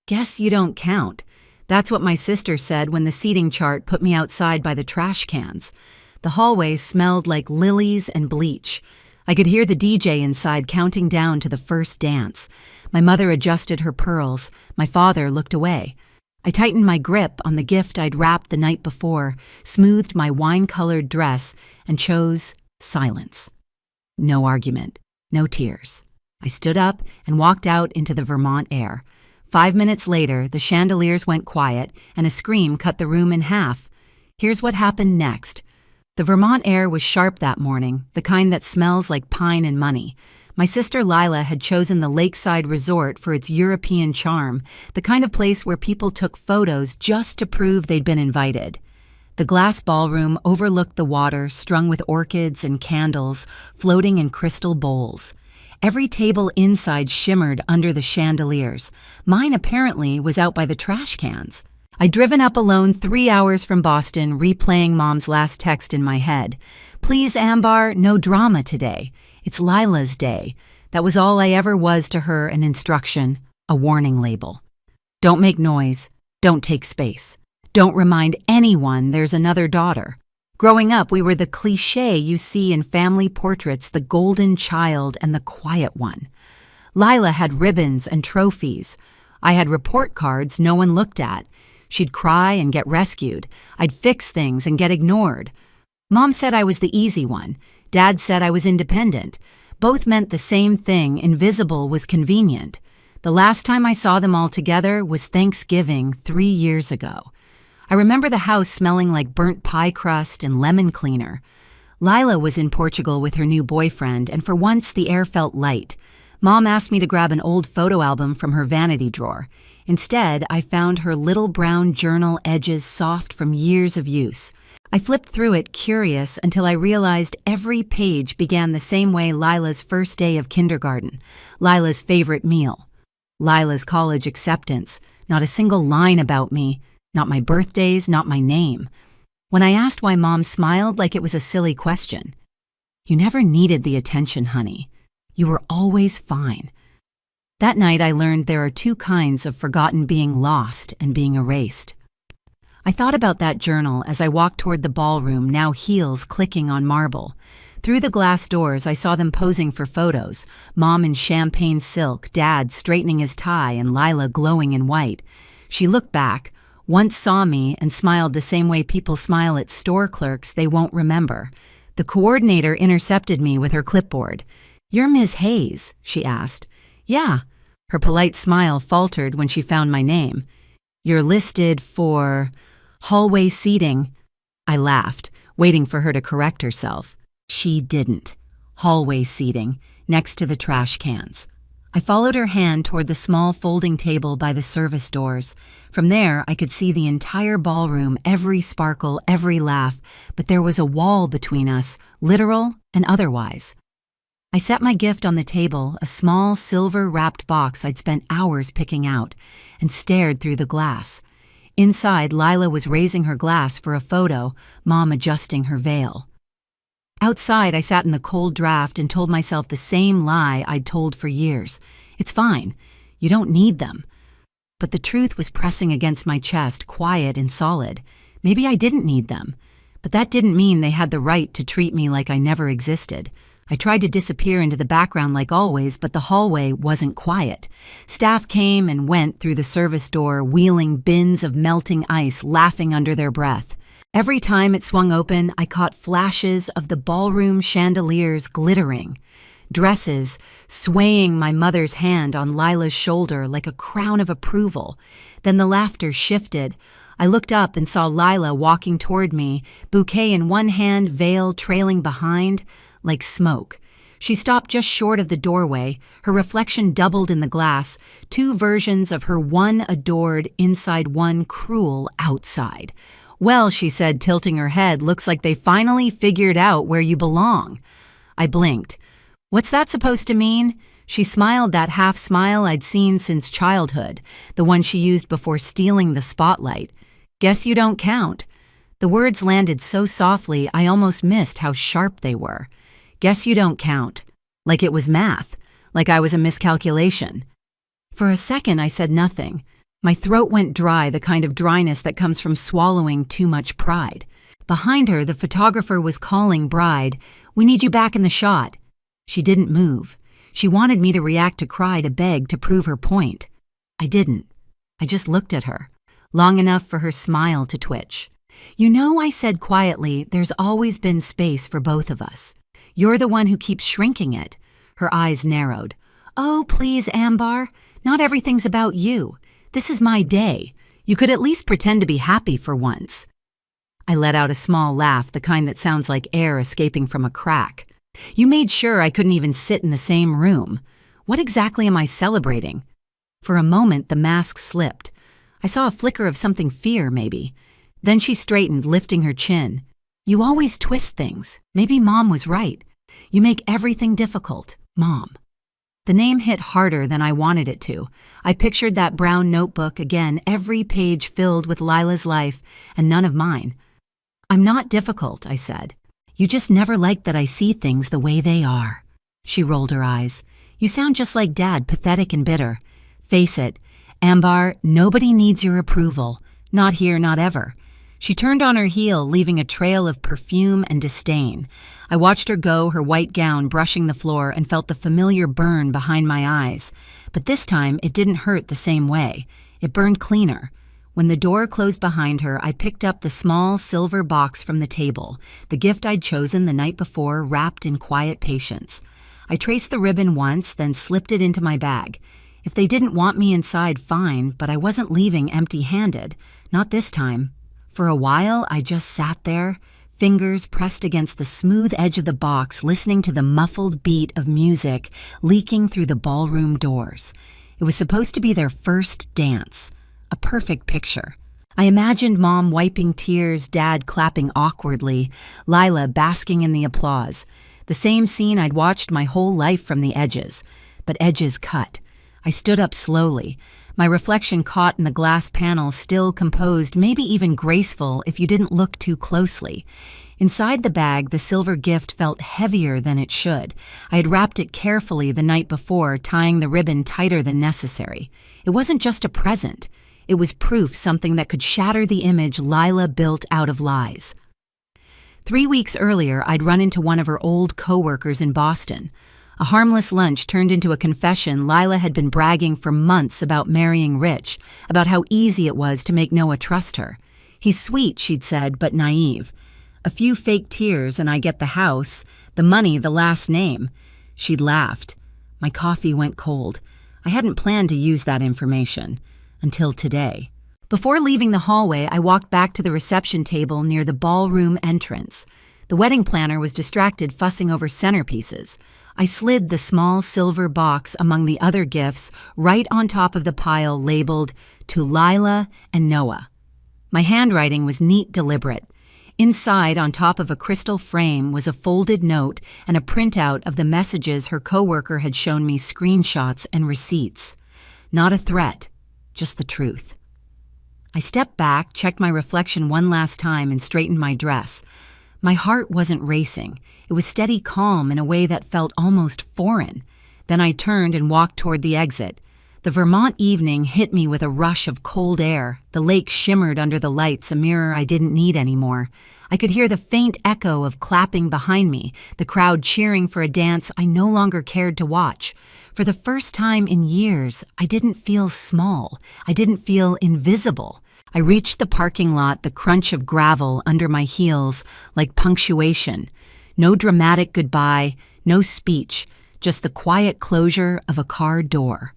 Guess you don't count. That's what my sister said when the seating chart put me outside by the trash cans. The hallway smelled like lilies and bleach. I could hear the DJ inside counting down to the first dance. My mother adjusted her pearls. My father looked away. I tightened my grip on the gift I'd wrapped the night before, smoothed my wine-colored dress, and chose silence. No argument, no tears. I stood up and walked out into the Vermont air. 5 minutes later, the chandeliers went quiet, and a scream cut the room in half. Here's what happened next. The Vermont air was sharp that morning, the kind that smells like pine and money. My sister Lila had chosen the lakeside resort for its European charm, the kind of place where people took photos just to prove they'd been invited. The glass ballroom overlooked the water, strung with orchids and candles, floating in crystal bowls. Every table inside shimmered under the chandeliers. Mine apparently was out by the trash cans. I'd driven up alone 3 hours from Boston, replaying Mom's last text in my head. "Please, Ambar, no drama today. It's Lila's day." That was all I ever was to her, an instruction, a warning label. Don't make noise. Don't take space. Don't remind anyone there's another daughter. Growing up, we were the cliché you see in family portraits, the golden child and the quiet one. Lila had ribbons and trophies. I had report cards no one looked at. She'd cry and get rescued. I'd fix things and get ignored. Mom said I was the easy one. Dad said I was independent. Both meant the same thing. Invisible was convenient. The last time I saw them all together was Thanksgiving 3 years ago. I remember the house smelling like burnt pie crust and lemon cleaner. Lila was in Portugal with her new boyfriend, and for once the air felt light. Mom asked me to grab an old photo album from her vanity drawer. Instead, I found her little brown journal, edges soft from years of use. I flipped through it, curious, until I realized every page began the same way: Lila's first day of kindergarten, Lila's favorite meal, Lila's college acceptance. Not a single line about me, not my birthdays, not my name. When I asked why, Mom smiled like it was a silly question. "You never needed the attention, honey. You were always fine." That night I learned there are two kinds of forgotten: being lost and being erased. I thought about that journal as I walked toward the ballroom, now heels clicking on marble. Through the glass doors I saw them posing for photos, Mom in champagne silk, Dad straightening his tie, and Lila glowing in white. She looked back, once saw me, and smiled the same way people smile at store clerks they won't remember. The coordinator intercepted me with her clipboard. "You're Ms. Hayes?" she asked. "Yeah." Her polite smile faltered when she found my name. "You're listed for hallway seating." I laughed, waiting for her to correct herself. She didn't. Hallway seating, next to the trash cans. I followed her hand toward the small folding table by the service doors. From there, I could see the entire ballroom, every sparkle, every laugh, but there was a wall between us, literal and otherwise. I set my gift on the table, a small silver-wrapped box I'd spent hours picking out, and stared through the glass. Inside, Lila was raising her glass for a photo, Mom adjusting her veil. Outside, I sat in the cold draft and told myself the same lie I'd told for years. It's fine. You don't need them. But the truth was pressing against my chest, quiet and solid. Maybe I didn't need them. But that didn't mean they had the right to treat me like I never existed. I tried to disappear into the background like always, but the hallway wasn't quiet. Staff came and went through the service door, wheeling bins of melting ice, laughing under their breath. Every time it swung open, I caught flashes of the ballroom chandeliers glittering. Dresses swaying, my mother's hand on Lila's shoulder like a crown of approval. Then the laughter shifted. I looked up and saw Lila walking toward me, bouquet in one hand, veil trailing behind, like smoke. She stopped just short of the doorway, her reflection doubled in the glass, two versions of her, one adored inside, one cruel outside. "Well," she said, tilting her head, "looks like they finally figured out where you belong." I blinked. "What's that supposed to mean?" She smiled, that half smile I'd seen since childhood, the one she used before stealing the spotlight. "Guess you don't count." The words landed so softly I almost missed how sharp they were. "Guess you don't count." Like it was math, like I was a miscalculation. For a second I said nothing. My throat went dry, the kind of dryness that comes from swallowing too much pride. Behind her, the photographer was calling Bride, "We need you back in the shot." She didn't move. She wanted me to react to cry, to beg, to prove her point. I didn't. I just looked at her, long enough for her smile to twitch. "You know," I said quietly, "there's always been space for both of us. You're the one who keeps shrinking it." Her eyes narrowed. "Oh, please, Ambar. Not everything's about you. This is my day. You could at least pretend to be happy for once." I let out a small laugh, the kind that sounds like air escaping from a crack. "You made sure I couldn't even sit in the same room. What exactly am I celebrating?" For a moment, the mask slipped. I saw a flicker of something fear, maybe. Then she straightened, lifting her chin. "You always twist things. Maybe Mom was right. You make everything difficult, Mom." The name hit harder than I wanted it to. I pictured that brown notebook again, every page filled with Lila's life and none of mine. "I'm not difficult," I said. "You just never like that I see things the way they are." She rolled her eyes. "You sound just like Dad, pathetic and bitter. Face it, Ambar, nobody needs your approval. Not here, not ever." She turned on her heel, leaving a trail of perfume and disdain. I watched her go, her white gown brushing the floor, and felt the familiar burn behind my eyes. But this time, it didn't hurt the same way. It burned cleaner. When the door closed behind her, I picked up the small silver box from the table, the gift I'd chosen the night before, wrapped in quiet patience. I traced the ribbon once, then slipped it into my bag. If they didn't want me inside, fine, but I wasn't leaving empty-handed. Not this time. For a while, I just sat there, fingers pressed against the smooth edge of the box, listening to the muffled beat of music leaking through the ballroom doors. It was supposed to be their first dance. A perfect picture. I imagined Mom wiping tears, Dad clapping awkwardly, Lila basking in the applause. The same scene I'd watched my whole life from the edges. But edges cut. I stood up slowly. My reflection caught in the glass panel, still composed, maybe even graceful if you didn't look too closely. Inside the bag, the silver gift felt heavier than it should. I had wrapped it carefully the night before, tying the ribbon tighter than necessary. It wasn't just a present. It was proof, something that could shatter the image Lila built out of lies. 3 weeks earlier, I'd run into one of her old co-workers in Boston. A harmless lunch turned into a confession. Lila had been bragging for months about marrying Rich, about how easy it was to make Noah trust her. "He's sweet," she'd said, "but naive. A few fake tears and I get the house, the money, the last name." She'd laughed. My coffee went cold. I hadn't planned to use that information. Until today. Before leaving the hallway, I walked back to the reception table near the ballroom entrance. The wedding planner was distracted fussing over centerpieces. I slid the small silver box among the other gifts right on top of the pile labeled, "To Lila and Noah." My handwriting was neat, deliberate. Inside, on top of a crystal frame, was a folded note and a printout of the messages her coworker had shown me, screenshots and receipts. Not a threat, just the truth. I stepped back, checked my reflection one last time, and straightened my dress. My heart wasn't racing. It was steady calm in a way that felt almost foreign. Then I turned and walked toward the exit. The Vermont evening hit me with a rush of cold air. The lake shimmered under the lights, a mirror I didn't need anymore. I could hear the faint echo of clapping behind me, the crowd cheering for a dance I no longer cared to watch. For the first time in years, I didn't feel small. I didn't feel invisible. I reached the parking lot, the crunch of gravel under my heels like punctuation. No dramatic goodbye, no speech, just the quiet closure of a car door.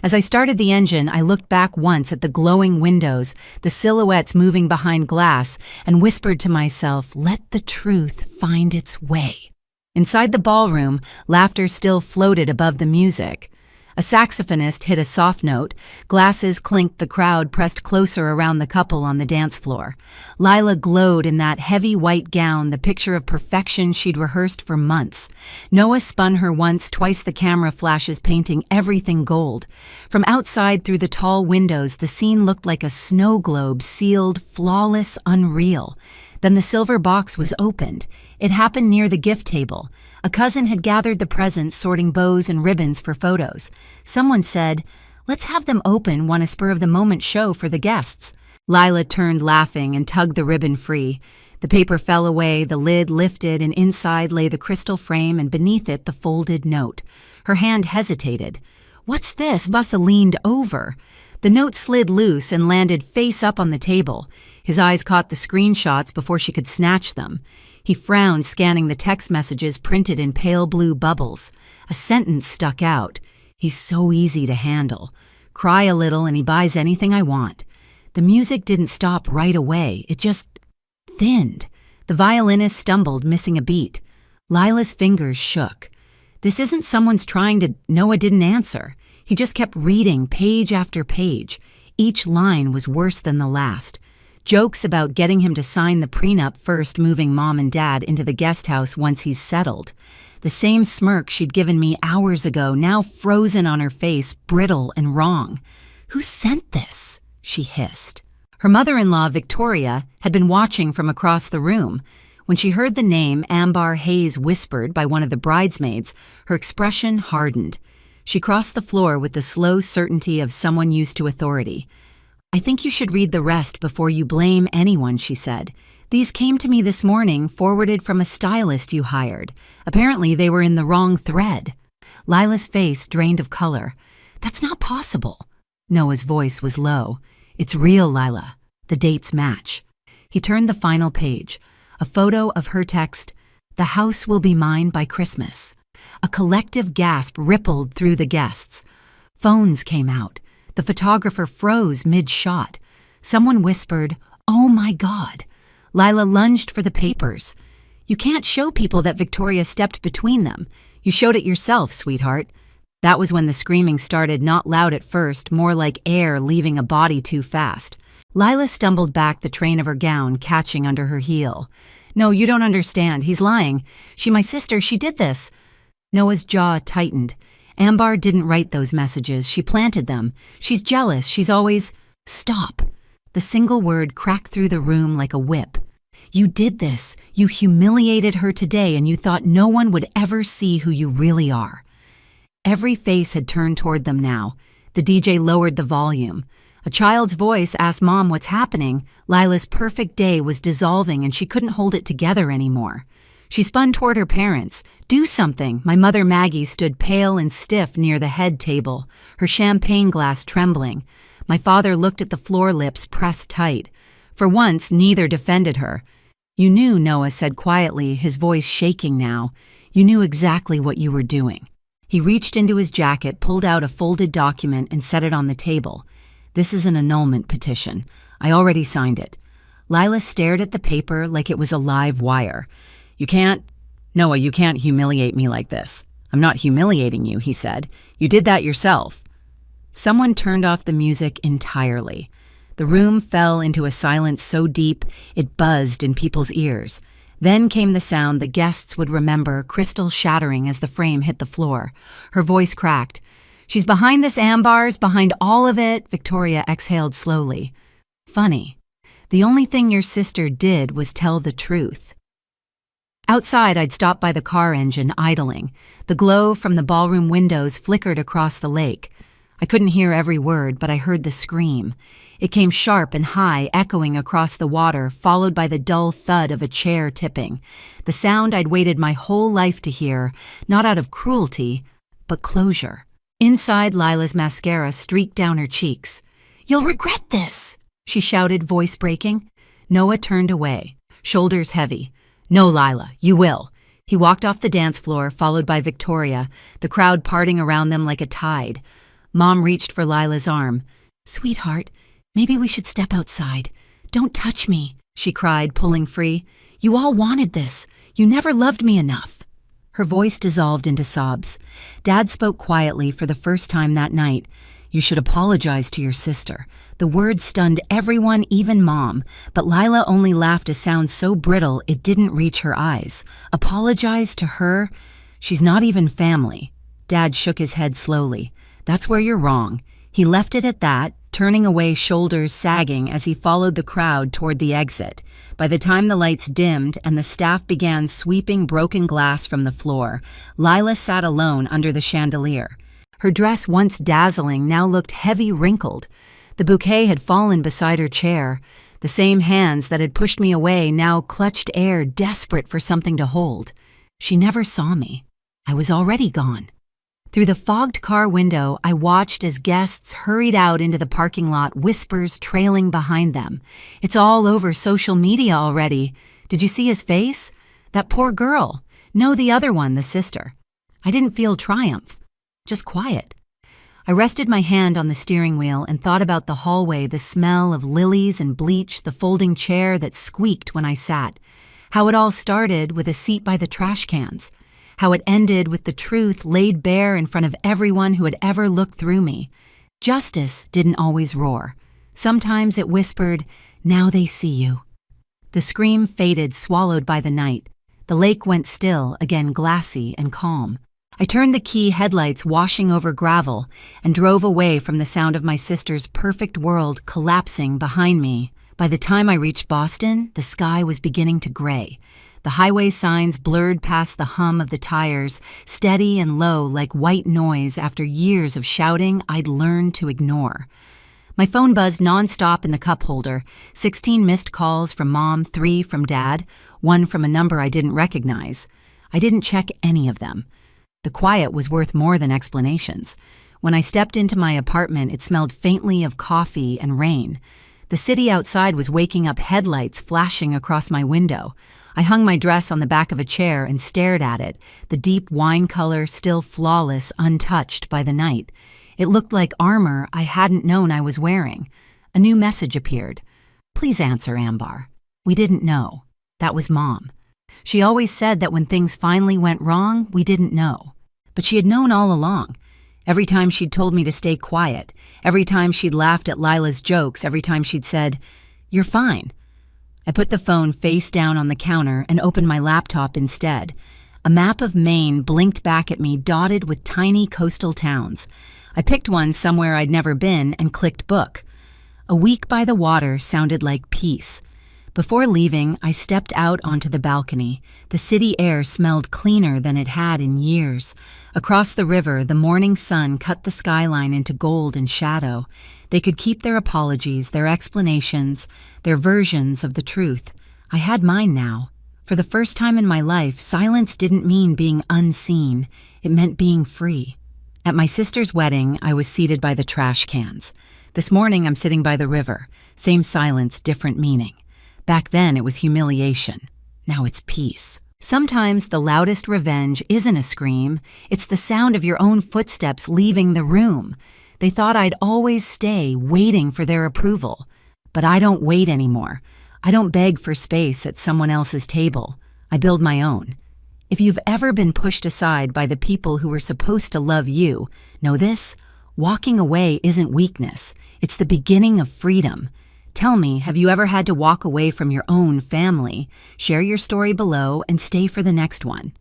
As I started the engine, I looked back once at the glowing windows, the silhouettes moving behind glass, and whispered to myself, "Let the truth find its way." Inside the ballroom, laughter still floated above the music. A saxophonist hit a soft note. Glasses clinked. The crowd pressed closer around the couple on the dance floor. Lila glowed in that heavy white gown, the picture of perfection she'd rehearsed for months. Noah spun her once, twice the camera flashes painting everything gold. From outside through the tall windows, the scene looked like a snow globe, sealed, flawless, unreal. Then the silver box was opened. It happened near the gift table. A cousin had gathered the presents, sorting bows and ribbons for photos. Someone said, Let's have them open one a spur-of-the-moment show for the guests. Lila turned laughing and tugged the ribbon free. The paper fell away, the lid lifted, and inside lay the crystal frame and beneath it the folded note. Her hand hesitated. "What's this?" Bussa leaned over. The note slid loose and landed face up on the table. His eyes caught the screenshots before she could snatch them. He frowned, scanning the text messages printed in pale blue bubbles. A sentence stuck out. "He's so easy to handle. Cry a little and he buys anything I want." The music didn't stop right away. It just thinned. The violinist stumbled, missing a beat. Lila's fingers shook. This isn't someone's trying to... Noah didn't answer. He just kept reading page after page. Each line was worse than the last. Jokes about getting him to sign the prenup first, moving Mom and Dad into the guest house once he's settled. The same smirk she'd given me hours ago, now frozen on her face, brittle and wrong. "Who sent this?" she hissed. Her mother-in-law, Victoria, had been watching from across the room. When she heard the name Ambar Hayes whispered by one of the bridesmaids, her expression hardened. She crossed the floor with the slow certainty of someone used to authority. "I think you should read the rest before you blame anyone," she said. "These came to me this morning, forwarded from a stylist you hired. Apparently they were in the wrong thread." Lila's face drained of color. "That's not possible." Noah's voice was low. "It's real, Lila. The dates match." He turned the final page. A photo of her text, "The house will be mine by Christmas." A collective gasp rippled through the guests. Phones came out. The photographer froze mid-shot. Someone whispered, "Oh my God." Lila lunged for the papers. "You can't show people that Victoria stepped between them. You showed it yourself, sweetheart." That was when the screaming started, not loud at first, more like air leaving a body too fast. Lila stumbled back, the train of her gown catching under her heel. "No, you don't understand. He's lying. My sister, she did this." Noah's jaw tightened. Ambar didn't write those messages. She planted them. She's jealous. She's always... Stop. The single word cracked through the room like a whip. "You did this. You humiliated her today, and you thought no one would ever see who you really are." Every face had turned toward them now. The DJ lowered the volume. A child's voice asked Mom what's happening. Lila's perfect day was dissolving and she couldn't hold it together anymore. She spun toward her parents. "Do something." My mother Maggie stood pale and stiff near the head table, her champagne glass trembling. My father looked at the floor, lips pressed tight. For once, neither defended her. "You knew," Noah said quietly, his voice shaking now. "You knew exactly what you were doing." He reached into his jacket, pulled out a folded document, and set it on the table. "This is an annulment petition. I already signed it." Lila stared at the paper like it was a live wire. Noah, you can't humiliate me like this." "I'm not humiliating you," he said. "You did that yourself." Someone turned off the music entirely. The room fell into a silence so deep it buzzed in people's ears. Then came the sound the guests would remember, crystal shattering as the frame hit the floor. Her voice cracked. "She's behind this, Ambar's behind all of it." Victoria exhaled slowly. "Funny. The only thing your sister did was tell the truth." Outside, I'd stopped by the car engine, idling. The glow from the ballroom windows flickered across the lake. I couldn't hear every word, but I heard the scream. It came sharp and high, echoing across the water, followed by the dull thud of a chair tipping. The sound I'd waited my whole life to hear, not out of cruelty, but closure. Inside, Lila's mascara streaked down her cheeks. "You'll regret this," she shouted, voice breaking. Noah turned away, shoulders heavy. "No, Lila, you will." He walked off the dance floor, followed by Victoria, the crowd parting around them like a tide. Mom reached for Lila's arm. "Sweetheart, maybe we should step outside." "Don't touch me," she cried, pulling free. "You all wanted this. You never loved me enough." Her voice dissolved into sobs. Dad spoke quietly for the first time that night. "You should apologize to your sister." The word stunned everyone, even Mom, but Lila only laughed a sound so brittle it didn't reach her eyes. Apologize to her? She's not even family. Dad shook his head slowly. "That's where you're wrong." He left it at that, turning away, shoulders sagging as he followed the crowd toward the exit. By the time the lights dimmed and the staff began sweeping broken glass from the floor, Lila sat alone under the chandelier. Her dress, once dazzling, now looked heavy wrinkled. The bouquet had fallen beside her chair. The same hands that had pushed me away now clutched air, desperate for something to hold. She never saw me. I was already gone. Through the fogged car window, I watched as guests hurried out into the parking lot, whispers trailing behind them. "It's all over social media already. Did you see his face? That poor girl. No, the other one, the sister." I didn't feel triumph, just quiet. I rested my hand on the steering wheel and thought about the hallway, the smell of lilies and bleach, the folding chair that squeaked when I sat. How it all started with a seat by the trash cans. How it ended with the truth laid bare in front of everyone who had ever looked through me. Justice didn't always roar. Sometimes it whispered, "Now they see you." The scream faded, swallowed by the night. The lake went still, again glassy and calm. I turned the key, headlights washing over gravel, and drove away from the sound of my sister's perfect world collapsing behind me. By the time I reached Boston, the sky was beginning to gray. The highway signs blurred past the hum of the tires, steady and low like white noise after years of shouting I'd learned to ignore. My phone buzzed nonstop in the cup holder, 16 missed calls from Mom, 3 from Dad, 1 from a number I didn't recognize. I didn't check any of them. The quiet was worth more than explanations. When I stepped into my apartment, it smelled faintly of coffee and rain. The city outside was waking up, headlights flashing across my window. I hung my dress on the back of a chair and stared at it, the deep wine color still flawless, untouched by the night. It looked like armor I hadn't known I was wearing. A new message appeared. "Please answer, Ambar." We didn't know. That was Mom. She always said that when things finally went wrong, we didn't know. But she had known all along. Every time she'd told me to stay quiet, every time she'd laughed at Lila's jokes, every time she'd said, "You're fine." I put the phone face down on the counter and opened my laptop instead. A map of Maine blinked back at me, dotted with tiny coastal towns. I picked one somewhere I'd never been and clicked book. A week by the water sounded like peace. Before leaving, I stepped out onto the balcony. The city air smelled cleaner than it had in years. Across the river, the morning sun cut the skyline into gold and shadow. They could keep their apologies, their explanations, their versions of the truth. I had mine now. For the first time in my life, silence didn't mean being unseen. It meant being free. At my sister's wedding, I was seated by the trash cans. This morning, I'm sitting by the river. Same silence, different meaning. Back then, it was humiliation. Now it's peace. Sometimes the loudest revenge isn't a scream. It's the sound of your own footsteps leaving the room. They thought I'd always stay, waiting for their approval. But I don't wait anymore. I don't beg for space at someone else's table. I build my own. If you've ever been pushed aside by the people who were supposed to love you, know this: walking away isn't weakness. It's the beginning of freedom. Tell me, have you ever had to walk away from your own family? Share your story below and stay for the next one.